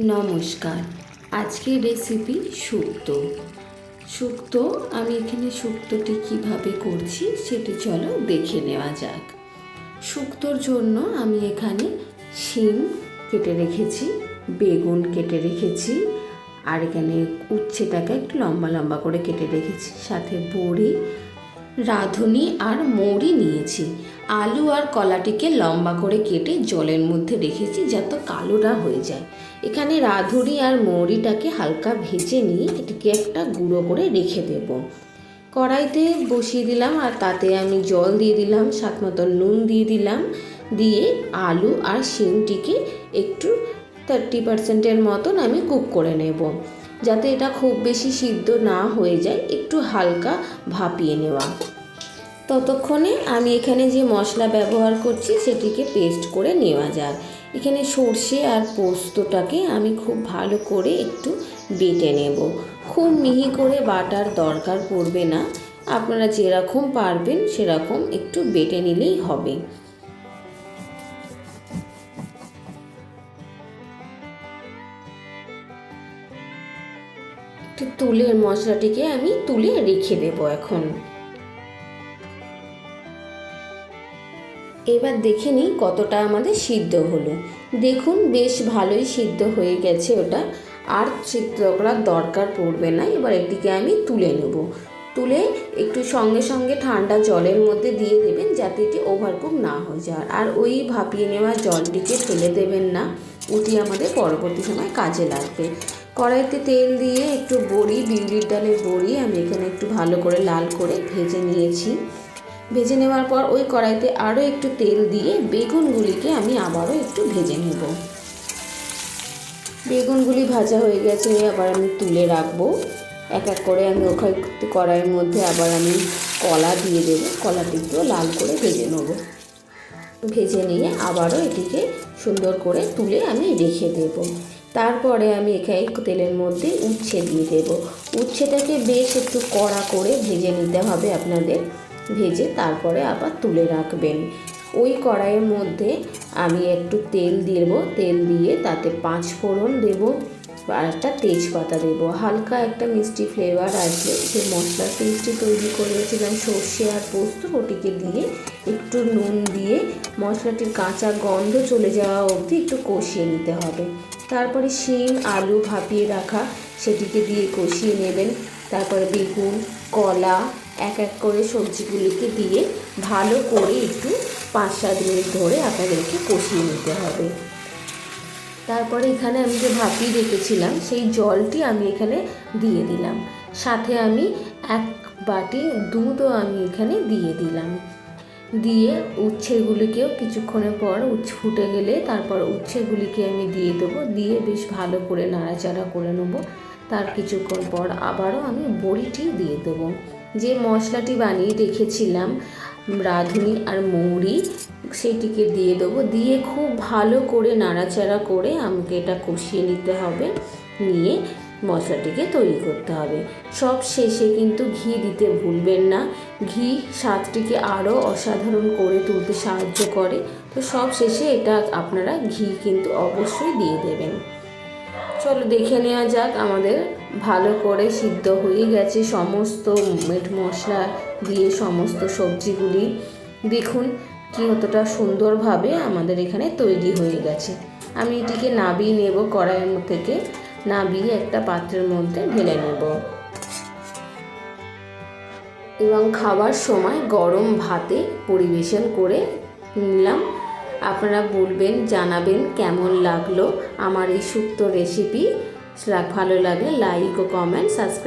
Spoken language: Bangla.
নমস্কার। আজকের রেসিপি শুক্তো। আমি এখানে শুক্তোটি কিভাবে করছি সেটি চলো দেখে নেওয়া যাক। শুক্তোর জন্য আমি এখানে শিম কেটে রেখেছি, বেগুন কেটে রেখেছি, আর এখানে উচ্ছেটাকে একটু লম্বা লম্বা করে কেটে রেখেছি, সাথে বড়ি, রাঁধুনি আর মৌরি নিয়েছি। আলু আর কলাটিকে লম্বা করে কেটে জলের মধ্যে রেখেছি যাতে কালো না হয়ে যায়। এখানে রাঁধুনি আর মৌরিটাকে হালকা ভেজে নিয়ে এটিকে একটা গুঁড়ো করে রেখে দেব। কড়াইতে বসিয়ে দিলাম আর তাতে আমি জল দিয়ে দিলাম, স্বাদ মতো নুন দিয়ে দিলাম, দিয়ে আলু আর শিমটিকে একটু 30% মতন আমি কুক করে নেব, যাতে এটা খুব বেশি সিদ্ধ না হয়ে যায়, একটু হালকা ভাপিয়ে নেওয়া। ততক্ষণে আমি এখানে যে মশলা ব্যবহার করছি সেটিকে পেস্ট করে নেওয়া যাক। এখানে সর্ষে আর পোস্তটাকে আমি খুব ভালো করে একটু বেটে নেব। খুব মিহি করে বাটার দরকার পড়বে না, আপনারা যেরকম পারবেন সেরকম একটু বেটে নিলেই হবে। মশলাটিকে আমি তুলে রেখে দেব। এবার দেখে নিই কতটা আমাদের সিদ্ধ হলো। দেখুন বেশ ভালোই সিদ্ধ হয়ে গেছে ওটা, আর সিদ্ধ করার দরকার পড়বে না। এবার এটিকে আমি তুলে নেব। তুলে একটু সঙ্গে সঙ্গে ঠান্ডা জলের মধ্যে দিয়ে দেবেন যাতে এটি ওভারকুক না হয়ে যায়। আর ওই ভাপিয়ে নেওয়া জলটিকে ফেলে দেবেন না, ওটি আমাদের পরবর্তী সময় কাজে লাগবে। কড়াইতে তেল দিয়ে একটু বড়ি, বিউলির ডালের বড়ি আমি এখানে একটু ভালো করে লাল করে ভেজে নিয়েছি। ভেজে নেওয়ার পর ওই কড়াইতে আরও একটু তেল দিয়ে বেগুনগুলিকে আমি আবারও একটু ভেজে নেব। বেগুনগুলি ভাজা হয়ে গেছে, আবার আমি তুলে রাখবো। এক এক করে আমি ওখানে কড়াইয়ের মধ্যে আবার আমি কলা দিয়ে দেবো, কলাটিকেও লাল করে ভেজে নেব। ভেজে নিয়ে আবারও এটিকে সুন্দর করে তুলে আমি রেখে দেব। তারপরে আমি এখানে তেলের মধ্যে উচ্ছে দিয়ে দেব। উচ্ছেটাকে বেশ একটু কড়া করে ভেজে নিতে হবে আপনাদের। ভেজে তারপরে আবার তুলে রাখবেন। ওই কড়াইয়ের মধ্যে আমি একটু তেল দেব, তেল দিয়ে তাতে 5 ফোড়ন দেব আর একটা তেজপাতা দেব। হালকা একটা মিষ্টি ফ্লেভার আসবে। যে মশলার পেস্টটি তৈরি করেছিলাম সর্ষে আর পোস্ত, ওটিকে দিয়ে একটু নুন দিয়ে মশলাটির কাঁচা গন্ধ চলে যাওয়া অবধি একটু কষিয়ে নিতে হবে। তারপরে শিম আলু ভাপিয়ে রাখা সেটিকে দিয়ে কষিয়ে নেবেন। তারপরে বেগুন, কলা, এক এক করে সবজিগুলিকে দিয়ে ভালো করে একটু 5-7 মিনিট ধরে আপনাদেরকে কষিয়ে নিতে হবে। তারপরে এখানে আমি যে ভাপিয়ে রেখেছিলাম সেই জলটি আমি এখানে দিয়ে দিলাম। সাথে আমি 1 বাটি দুধও আমি এখানে দিয়ে দিলাম। দিয়ে উচ্ছেগুলিকেও কিছুক্ষণের পর ফুটে গেলে তারপর উচ্ছেগুলিকে আমি দিয়ে দেবো। দিয়ে বেশ ভালো করে নাড়াচাড়া করে নেবো। তার কিছুক্ষণ পর আবারও আমি বড়িটি দিয়ে দেবো। যে মশলাটি বানিয়ে রেখেছিলাম রাঁধুনি আর মৌরি, সেটিকে দিয়ে দেবো। দিয়ে খুব ভালো করে নাড়াচাড়া করে আমাকে এটা কষিয়ে নিতে হবে। নিয়ে মশলাটিকে তৈরি করতে হবে। সব শেষে কিন্তু ঘি দিতে ভুলবেন না। ঘি স্বাদটিকে আরও অসাধারণ করে তুলতে সাহায্য করে। তো সব শেষে এটা আপনারা ঘি কিন্তু অবশ্যই দিয়ে দেবেন। চলো দেখে নেওয়া যাক। আমাদের ভালো করে সিদ্ধ হয়ে গেছে সমস্ত মিট মশলা দিয়ে সমস্ত সবজিগুলি। দেখুন কি কতটা সুন্দরভাবে আমাদের এখানে তৈরি হয়ে গেছে। আমি এটিকে নাবিয়ে নেব, কড়াইয়ের থেকে নাবিয়ে একটা পাত্রের মধ্যে ঢেলে নেব এবং খাবার সময় গরম ভাতে পরিবেশন করে নিলাম। আপনারা বলবেন, জানাবেন কেমন লাগলো আমার এই শুক্তো রেসিপি। ভালো লাগলে লাইক ও কমেন্ট, সাবস্ক্রাইব